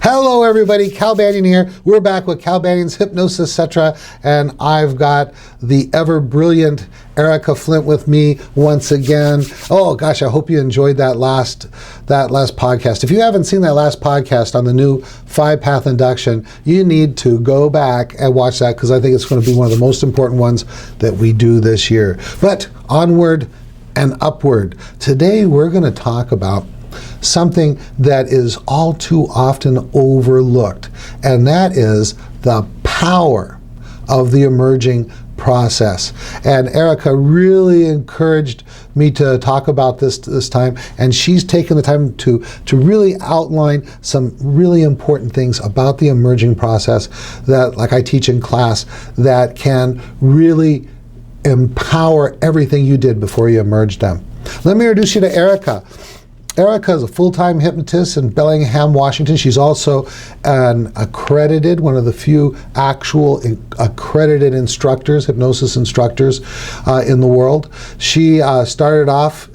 Hello everybody, Cal Banyan here. We're back with Cal Banyan's Hypnosis, etc. And I've got the ever brilliant Erika Flint with me once again. Oh gosh, I hope you enjoyed that last podcast. If you haven't seen that last podcast on the new 5-path induction, you need to go back and watch that because I think it's going to be one of the most important ones that we do this year. But onward and upward. Today we're going to talk about something that is all too often overlooked, and that is the power of the emerging process. And Erika really encouraged me to talk about this time, and she's taken the time to really outline some really important things about the emerging process that, like I teach in class, that can really empower everything you did before you emerged them. Let me introduce you to Erika. Erika is a full-time hypnotist in Bellingham, Washington. She's also an accredited, one of the few actual accredited instructors, hypnosis instructors in the world. She started off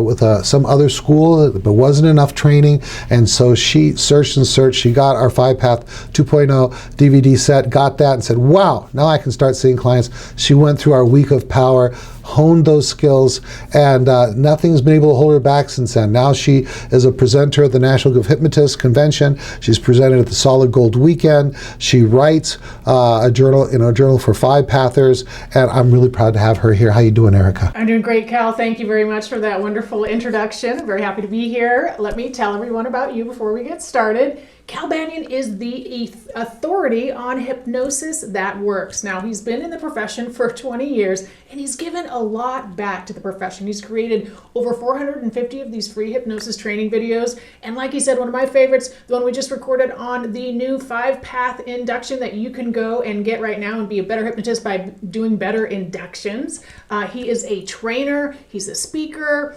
with some other school, but wasn't enough training, and so she searched and searched. She got our 5-Path 2.0 DVD set, got that, and said, wow, now I can start seeing clients. She went through our week of power, honed those skills, and nothing's been able to hold her back since then. Now she is a presenter at the National Group of Hypnotists Convention. She's presented at the Solid Gold Weekend. She writes a journal for 5-Pathers, and I'm really proud to have her here. How you doing, Erika? I'm doing great, Cal. Thank you very much for that wonderful introduction. I'm very happy to be here. Let me tell everyone about you before we get started. Cal Banyan is the authority on hypnosis that works. Now, he's been in the profession for 20 years, and he's given a lot back to the profession. He's created over 450 of these free hypnosis training videos. And like he said, one of my favorites, the one we just recorded on the new 5-Path induction that you can go and get right now and be a better hypnotist by doing better inductions. He is a trainer. He's a speaker.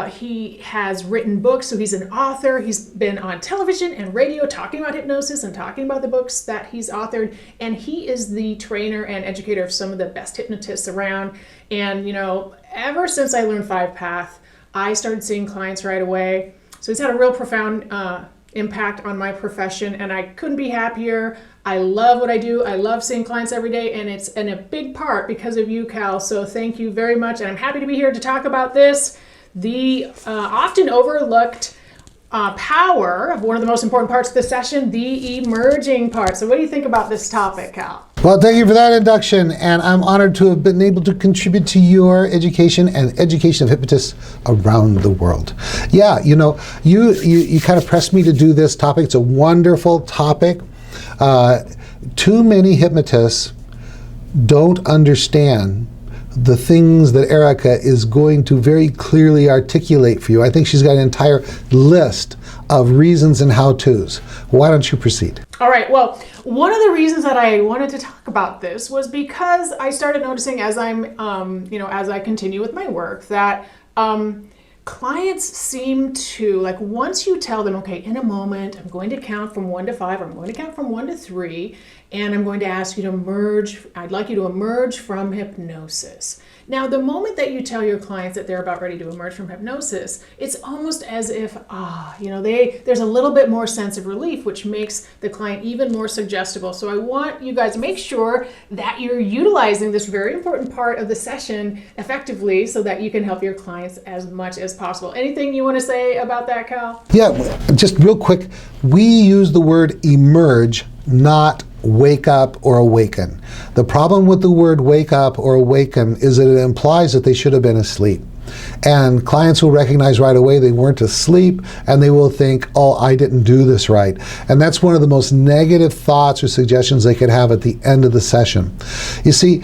He has written books, so he's an author. He's been on television and radio talking about hypnosis and talking about the books that he's authored. And he is the trainer and educator of some of the best hypnotists around. And, you know, ever since I learned 5-Path, I started seeing clients right away. So he's had a real profound impact on my profession, and I couldn't be happier. I love what I do. I love seeing clients every day, and it's in a big part because of you, Cal. So thank you very much. And I'm happy to be here to talk about this. The often overlooked power of one of the most important parts of the session, the emerging part. So what do you think about this topic, Cal? Well, thank you for that induction, and I'm honored to have been able to contribute to your education and education of hypnotists around the world. Yeah, you know, you kind of pressed me to do this topic. It's a wonderful topic. Too many hypnotists don't understand the things that Erika is going to very clearly articulate for you. I think she's got an entire list of reasons and how-tos. Why don't you proceed? All right, well, one of the reasons that I wanted to talk about this was because I started noticing as I'm, as I continue with my work that clients seem to, like, once you tell them, okay, in a moment, I'm going to count from 1 to 5, or I'm going to count from 1 to 3, and I'm going to ask you to emerge, I'd like you to emerge from hypnosis. Now, the moment that you tell your clients that they're about ready to emerge from hypnosis, it's almost as if, there's a little bit more sense of relief, which makes the client even more suggestible. So I want you guys to make sure that you're utilizing this very important part of the session effectively so that you can help your clients as much as possible. Anything you want to say about that, Cal? Yeah, just real quick, we use the word emerge, not wake up or awaken. The problem with the word wake up or awaken is that it implies that they should have been asleep. And clients will recognize right away they weren't asleep, and they will think, oh, I didn't do this right. And that's one of the most negative thoughts or suggestions they could have at the end of the session. You see,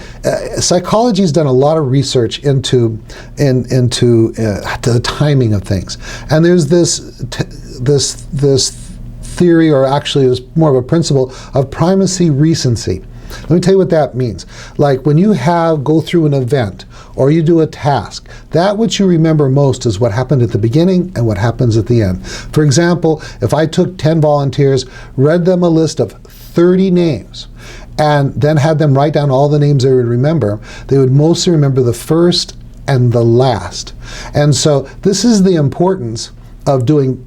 psychology's done a lot of research into the timing of things. And there's this theory, or actually it's more of a principle, of primacy recency. Let me tell you what that means. Like when you go through an event or you do a task, that which you remember most is what happened at the beginning and what happens at the end. For example, if I took 10 volunteers, read them a list of 30 names, and then had them write down all the names they would remember, they would mostly remember the first and the last. And so this is the importance of doing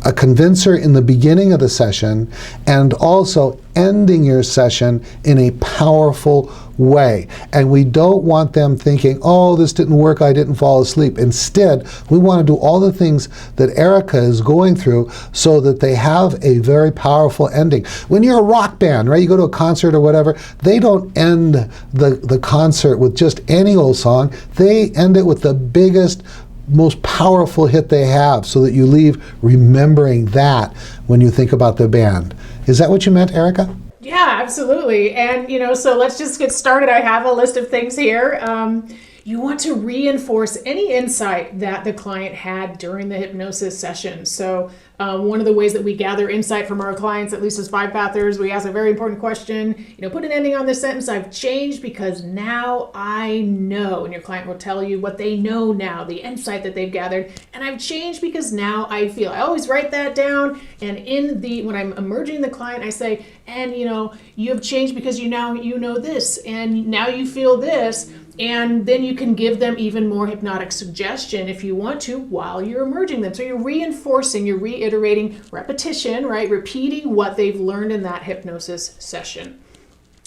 a convincer in the beginning of the session and also ending your session in a powerful way. And we don't want them thinking, oh, this didn't work, I didn't fall asleep. Instead, we want to do all the things that Erika is going through so that they have a very powerful ending. When you're a rock band, right, you go to a concert or whatever, they don't end the concert with just any old song. They end it with the biggest, most powerful hit they have, so that you leave remembering that when you think about the band. Is that what you meant, Erika? Yeah, absolutely. And, so let's just get started. I have a list of things here. You want to reinforce any insight that the client had during the hypnosis session. So one of the ways that we gather insight from our clients, at least as five pathers, we ask a very important question, put an ending on this sentence. I've changed because now I know. And your client will tell you what they know now, the insight that they've gathered. And I've changed because now I feel. I always write that down. And when I'm emerging the client, I say, and you have changed because you know this, and now you feel this. And then you can give them even more hypnotic suggestion if you want to while you're emerging them. So you're reinforcing, you're reiterating repetition, right? Repeating what they've learned in that hypnosis session.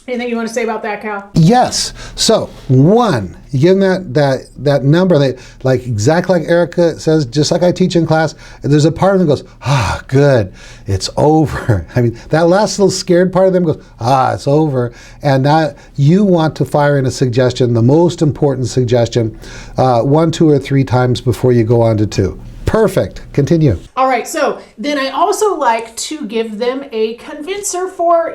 Anything you want to say about that, Cal? Yes. So, one, you give them that number, like exactly like Erika says, just like I teach in class, there's a part of them that goes, good, it's over. I mean, that last little scared part of them goes, it's over. And now you want to fire in a suggestion, the most important suggestion, 1, 2, or 3 times before you go on to 2. Perfect. Continue. All right. So then I also like to give them a convincer for,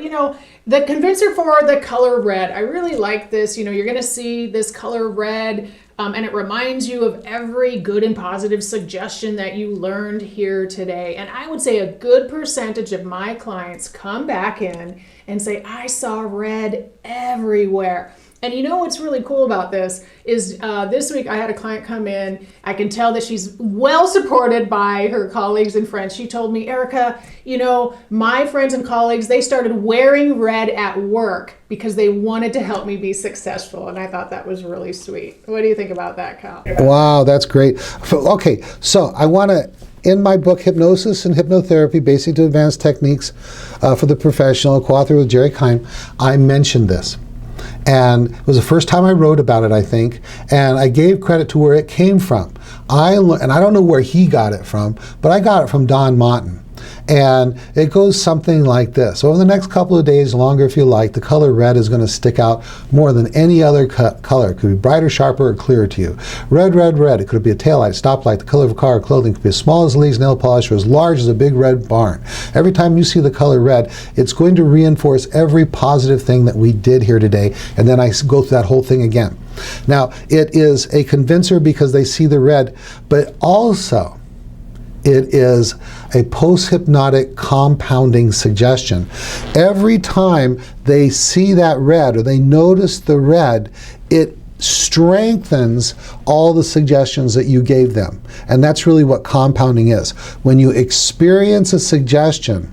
the convincer for the color red. I really like this. You're going to see this color red, and it reminds you of every good and positive suggestion that you learned here today. And I would say a good percentage of my clients come back in and say, I saw red everywhere. And what's really cool about this is this week I had a client come in. I can tell that she's well supported by her colleagues and friends. She told me, Erika, my friends and colleagues, they started wearing red at work because they wanted to help me be successful. And I thought that was really sweet. What do you think about that, Cal? Wow, that's great. Okay, so I want to, in my book, Hypnosis and Hypnotherapy, Basic to Advanced Techniques for the Professional, co-authored with Jerry Keim, I mentioned this. And it was the first time I wrote about it, I think, and I gave credit to where it came from. And I don't know where he got it from, but I got it from Don Monton. And it goes something like this. Over the next couple of days, longer if you like, the color red is going to stick out more than any other color. It could be brighter, sharper, or clearer to you. Red, red, red. It could be a taillight, stoplight, the color of a car or clothing. It could be as small as Lee's nail polish or as large as a big red barn. Every time you see the color red, it's going to reinforce every positive thing that we did here today. And then I go through that whole thing again. Now, it is a convincer because they see the red, but also it is a post-hypnotic compounding suggestion. Every time they see that red or they notice the red, it strengthens all the suggestions that you gave them. And that's really what compounding is. When you experience a suggestion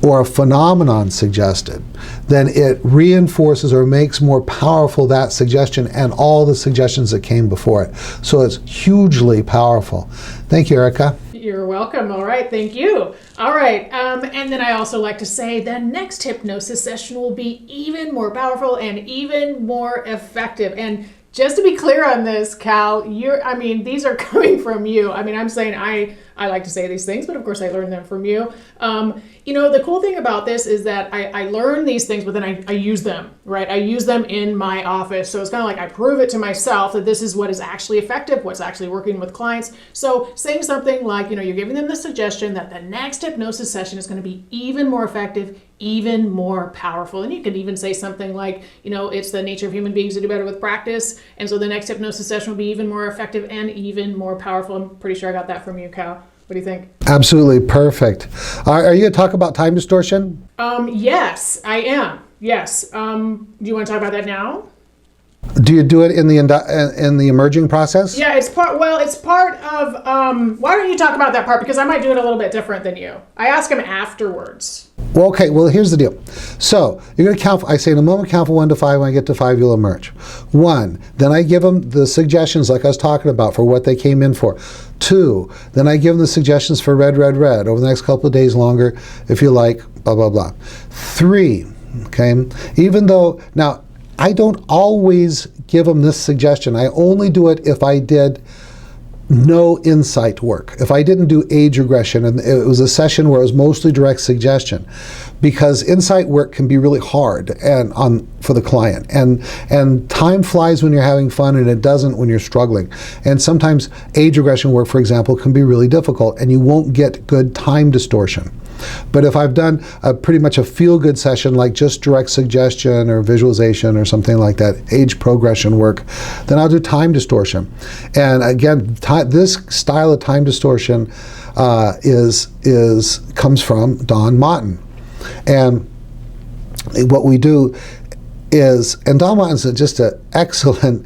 or a phenomenon suggested, then it reinforces or makes more powerful that suggestion and all the suggestions that came before it. So it's hugely powerful. Thank you, Erika. You're welcome. All right. Thank you. All right. And then I also like to say the next hypnosis session will be even more powerful and even more effective. And just to be clear on this, Cal, these are coming from you. I'm saying I like to say these things, but of course I learned them from you. The cool thing about this is that I learn these things, but then I use them, right? I use them in my office. So it's kind of like I prove it to myself that this is what is actually effective, what's actually working with clients. So saying something like, you're giving them the suggestion that the next hypnosis session is going to be even more effective, even more powerful. And you could even say something like, it's the nature of human beings to do better with practice. And so the next hypnosis session will be even more effective and even more powerful. I'm pretty sure I got that from you, Cal. What do you think? Absolutely perfect. Are you going to talk about time distortion? Yes, I am. Yes. Do you want to talk about that now? Do you do it in the emerging process? Yeah, it's part of, why don't you talk about that part? Because I might do it a little bit different than you. I ask them afterwards. Well, okay, well, here's the deal. So you're going to count, I say in a moment, count from 1 to 5. When I get to 5, you'll emerge. 1, then I give them the suggestions like I was talking about for what they came in for. 2, then I give them the suggestions for red, red, red over the next couple of days longer, if you like, blah, blah, blah. 3, okay, even though, now, I don't always give them this suggestion. I only do it if I did no insight work. If I didn't do age regression, and it was a session where it was mostly direct suggestion, because insight work can be really hard for the client, and time flies when you're having fun, and it doesn't when you're struggling. And sometimes age regression work, for example, can be really difficult, and you won't get good time distortion. But if I've done pretty much a feel-good session, like just direct suggestion or visualization or something like that, age progression work, then I'll do time distortion. And again, this style of time distortion comes from Don Motton. And what we do is, and Don Motton's just an excellent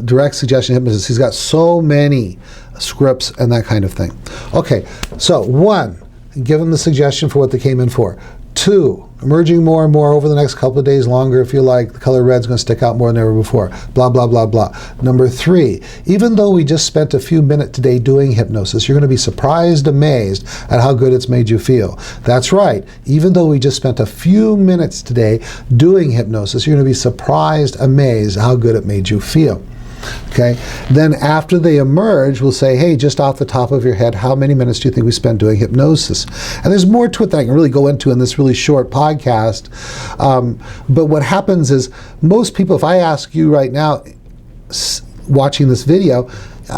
direct suggestion hypnotist. He's got so many scripts and that kind of thing. Okay, so 1, give them the suggestion for what they came in for. 2, emerging more and more over the next couple of days longer, if you like, the color red's going to stick out more than ever before, blah, blah, blah, blah. Number 3, even though we just spent a few minutes today doing hypnosis, you're going to be surprised, amazed at how good it's made you feel. That's right. Even though we just spent a few minutes today doing hypnosis, you're going to be surprised, amazed at how good it made you feel. Okay. Then after they emerge, we'll say, hey, just off the top of your head, how many minutes do you think we spent doing hypnosis? And there's more to it that I can really go into in this really short podcast. But what happens is, most people, if I ask you right now, watching this video,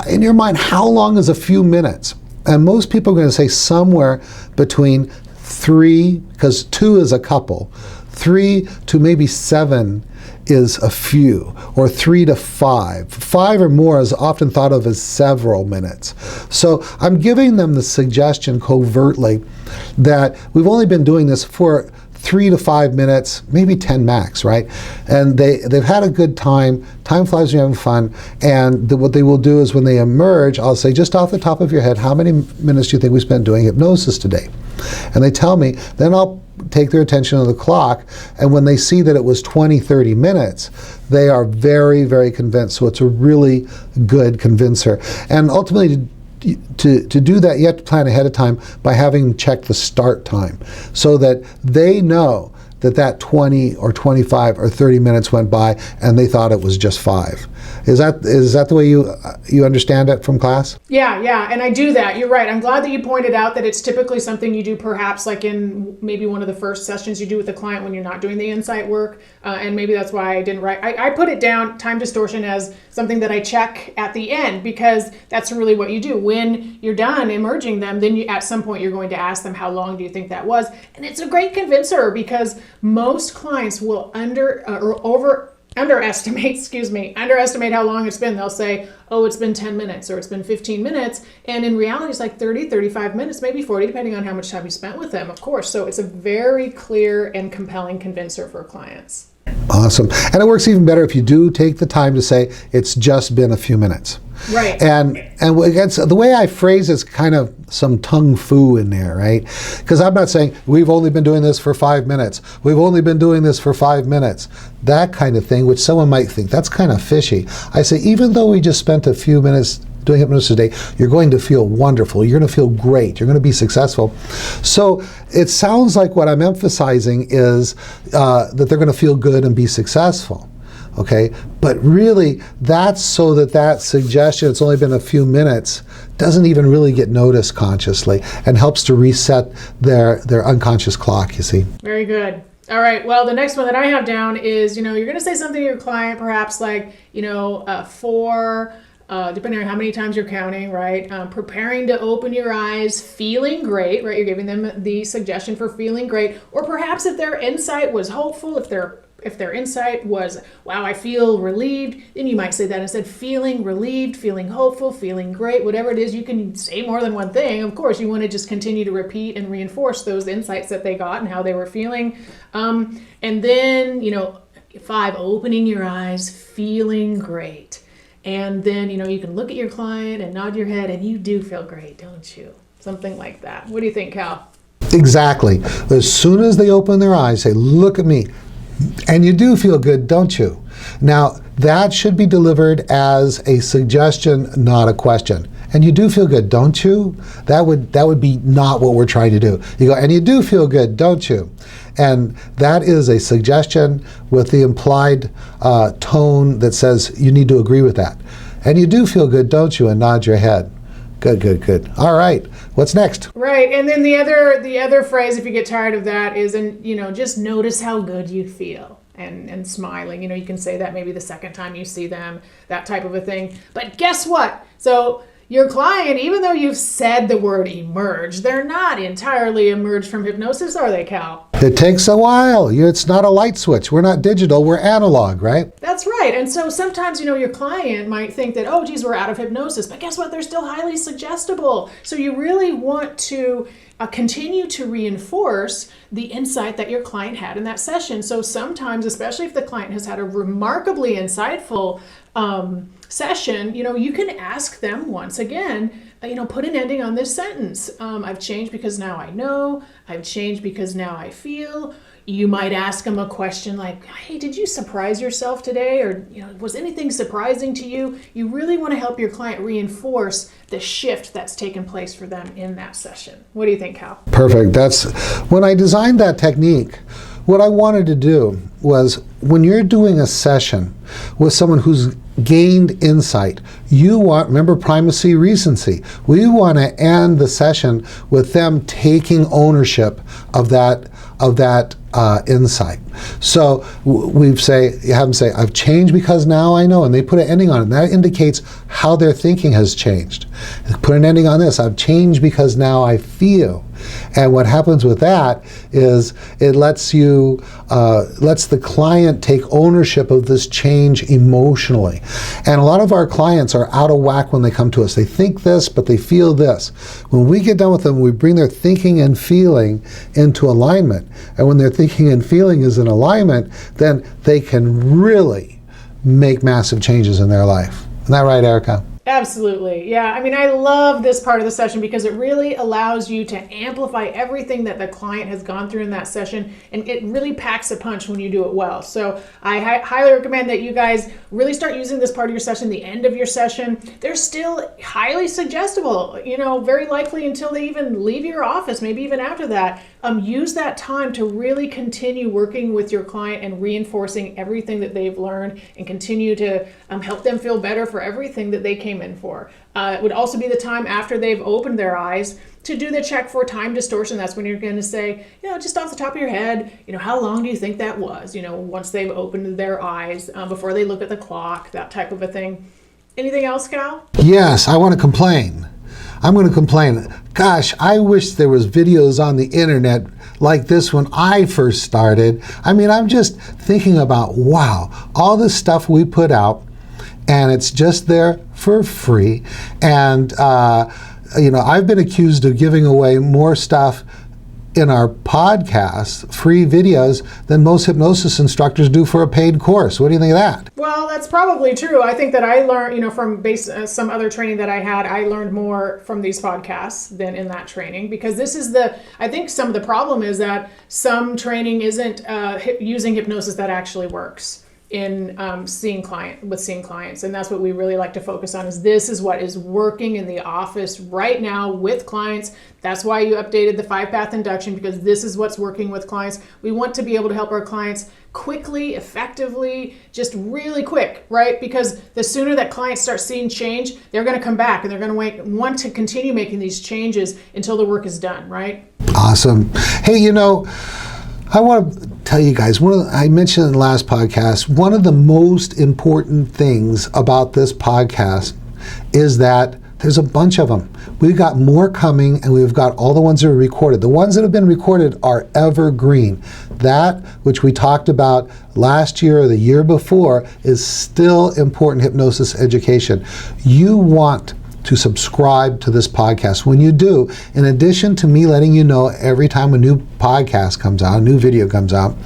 in your mind, how long is a few minutes? And most people are going to say somewhere between 3, because 2 is a couple, 3 to maybe 7 is a few, or 3 to 5. 5 or more is often thought of as several minutes. So I'm giving them the suggestion covertly that we've only been doing this for 3 to 5 minutes, maybe 10 max, right? And they've had a good time. Time flies when you're having fun. And what they will do is, when they emerge, I'll say, just off the top of your head, how many minutes do you think we spent doing hypnosis today? And they tell me, then I'll take their attention to the clock, and when they see that it was 20, 30 minutes, they are very, very convinced. So it's a really good convincer. And ultimately, to do that, you have to plan ahead of time by having them check the start time, so that they know that 20 or 25 or 30 minutes went by and they thought it was just 5. Is that the way you understand it from class? Yeah, and I do that. You're right. I'm glad that you pointed out that it's typically something you do perhaps like in maybe one of the first sessions you do with the client when you're not doing the insight work, and maybe that's why I didn't write. I put it down, time distortion, as something that I check at the end, because that's really what you do. When you're done emerging them, then at some point you're going to ask them, how long do you think that was? And it's a great convincer, because most clients will underestimate how long it's been. They'll say, oh, it's been 10 minutes or it's been 15 minutes. And in reality, it's like 30, 35 minutes, maybe 40, depending on how much time you spent with them, of course. So it's a very clear and compelling convincer for clients. Awesome. And it works even better if you do take the time to say, it's just been a few minutes. Right. And again, the way I phrase it's kind of some tung fu in there, right? Because I'm not saying we've only been doing this for 5 minutes. We've only been doing this for 5 minutes. That kind of thing, which someone might think that's kind of fishy. I say, even though we just spent a few minutes doing hypnosis today, you're going to feel wonderful. You're going to feel great. You're going to be successful. So it sounds like what I'm emphasizing is that they're going to feel good and be successful. Okay, but really that's so that suggestion, it's only been a few minutes, doesn't even really get noticed consciously, and helps to reset their unconscious clock, you see. Very good. All right, well, the next one that I have down is, you're going to say something to your client, perhaps like, 4, depending on how many times you're counting, right? Preparing to open your eyes, feeling great, right? You're giving them the suggestion for feeling great. Or perhaps if their insight was hopeful, if their insight was, wow, I feel relieved, then you might say that instead, feeling relieved, feeling hopeful, feeling great, whatever it is. You can say more than one thing. Of course, you want to just continue to repeat and reinforce those insights that they got and how they were feeling. And then, 5, opening your eyes, feeling great. And then, you can look at your client and nod your head, and you do feel great, don't you? Something like that. What do you think, Cal? Exactly. As soon as they open their eyes, say, look at me. And you do feel good, don't you? Now, that should be delivered as a suggestion, not a question. And you do feel good, don't you? That would be not what we're trying to do. You go, and you do feel good, don't you? And that is a suggestion with the implied tone that says you need to agree with that. And you do feel good, don't you? And nod your head. Good, good, good. All right. What's next? Right. And then the other phrase, if you get tired of that, is, and just notice how good you feel. And smiling. You can say that maybe the second time you see them, that type of a thing. But guess what? So your client, even though you've said the word emerge, they're not entirely emerged from hypnosis, are they, Cal? It takes a while. It's not a light switch. We're not digital, we're analog, right? That's right. And so sometimes, your client might think that, oh, geez, we're out of hypnosis. But guess what? They're still highly suggestible. So you really want to continue to reinforce the insight that your client had in that session. So sometimes, especially if the client has had a remarkably insightful session, you can ask them once again, put an ending on this sentence. I've changed because now I know. I've changed because now I feel. You might ask them a question like, hey, did you surprise yourself today? Or, was anything surprising to you? You really want to help your client reinforce the shift that's taken place for them in that session. What do you think, Cal? Perfect. That's when I designed that technique. What I wanted to do was, when you're doing a session with someone who's gained insight, remember primacy, recency. We want to end the session with them taking ownership of that insight. So you have them say, I've changed because now I know, and they put an ending on it. And that indicates how their thinking has changed. Put an ending on this. I've changed because now I feel. And what happens with that is it lets the client take ownership of this change emotionally. And a lot of our clients are out of whack when they come to us. They think this, but they feel this. When we get done with them, we bring their thinking and feeling into alignment. And when their thinking and feeling is in alignment, then they can really make massive changes in their life. Isn't that right, Erika? Absolutely. Yeah. I mean, I love this part of the session because it really allows you to amplify everything that the client has gone through in that session, and it really packs a punch when you do it well. So I highly recommend that you guys really start using this part of your session, the end of your session. They're still highly suggestible, very likely until they even leave your office, maybe even after that. Use that time to really continue working with your client and reinforcing everything that they've learned, and continue to help them feel better for everything that they came in for. It would also be the time after they've opened their eyes to do the check for time distortion. That's when you're going to say, just off the top of your head, how long do you think that was? Once they've opened their eyes, before they look at the clock, that type of a thing. Anything else, Cal? Yes, I want to complain. I'm going to complain. Gosh, I wish there was videos on the internet like this when I first started. I mean, I'm just thinking about, wow, all this stuff we put out, and it's just there for free. And, I've been accused of giving away more stuff in our podcast, free videos, than most hypnosis instructors do for a paid course. What do you think of that? Well, that's probably true. I think that I learned, from some other training that I had, I learned more from these podcasts than in that training, because I think some of the problem is that some training isn't using hypnosis that actually works in seeing clients. And that's what we really like to focus on, is this is what is working in the office right now with clients. That's why you updated the 5-path induction, because this is what's working with clients. We want to be able to help our clients quickly, effectively, just really quick, right? Because the sooner that clients start seeing change, they're going to come back and they're going to want to continue making these changes until the work is done, right? Awesome. Hey, I want to tell you guys, I mentioned in the last podcast, one of the most important things about this podcast is that there's a bunch of them. We've got more coming, and we've got all the ones that are recorded. The ones that have been recorded are evergreen. That which we talked about last year or the year before is still important hypnosis education. You want to subscribe to this podcast. When you do, in addition to me letting you know every time a new podcast comes out, a new video comes out,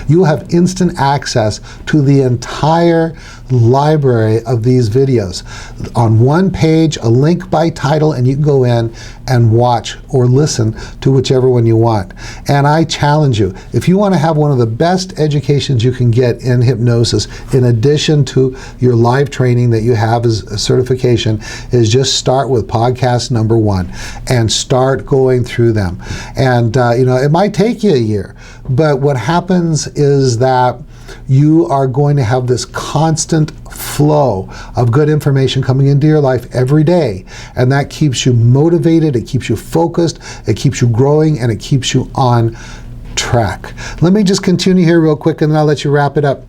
you'll have instant access to the entire library of these videos. On one page, a link by title, and you can go in and watch or listen to whichever one you want. And I challenge you, if you want to have one of the best educations you can get in hypnosis, in addition to your live training that you have as a certification, is just start with podcast number 1 and start going through them. And it might take you a year, but what happens is that you are going to have this constant flow of good information coming into your life every day, and that keeps you motivated, it keeps you focused, it keeps you growing, and it keeps you on track. Let me just continue here real quick, and then I'll let you wrap it up.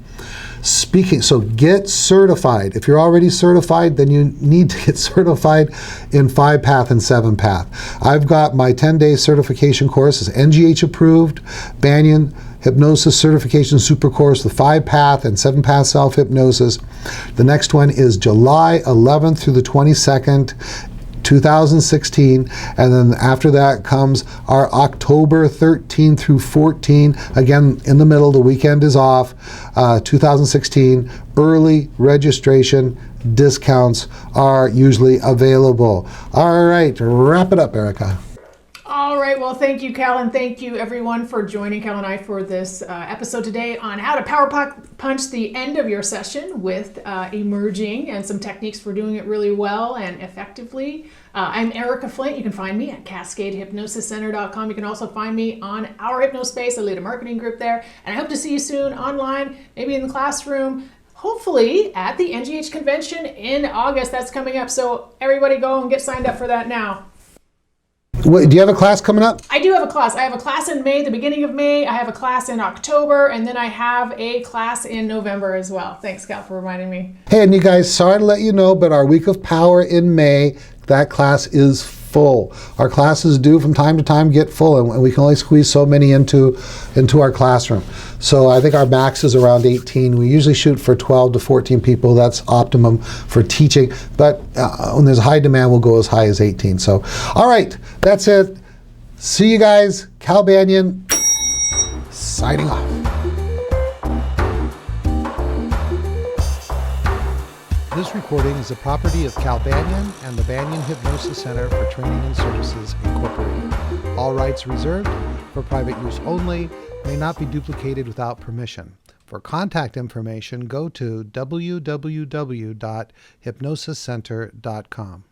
So get certified. If you're already certified, then you need to get certified in 5-path and 7-path. I've got my 10-day certification course is NGH approved, Banyan Hypnosis Certification Super Course, the 5-path and 7-path self-hypnosis. The next one is July 11th through the 22nd, 2016, and then after that comes our October 13 through 14, again in the middle, the weekend is off, 2016. Early registration discounts are usually available. All right, wrap it up, Erika. All right, well, thank you, Cal, and thank you, everyone, for joining Cal and I for this episode today on how to power punch the end of your session with emerging and some techniques for doing it really well and effectively. I'm Erika Flint. You can find me at CascadeHypnosisCenter.com. You can also find me on our Hypnospace. I lead a marketing group there, and I hope to see you soon online, maybe in the classroom, hopefully at the NGH convention in August. That's coming up, so everybody go and get signed up for that now. Wait, do you have a class coming up? I do have a class. I have a class in May, the beginning of May. I have a class in October, and then I have a class in November as well. Thanks, Cal, for reminding me. Hey, and you guys, sorry to let you know, but our Week of Power in May, that class is full. Our classes do from time to time get full, and we can only squeeze so many into our classroom. So I think our max is around 18. We usually shoot for 12 to 14 people. That's optimum for teaching. But when there's high demand, we'll go as high as 18. So, all right, that's it. See you guys. Cal Banyan, signing off. This recording is the property of Cal Banyan and the Banyan Hypnosis Center for Training and Services, Incorporated. All rights reserved, for private use only, may not be duplicated without permission. For contact information, go to www.hypnosiscenter.com.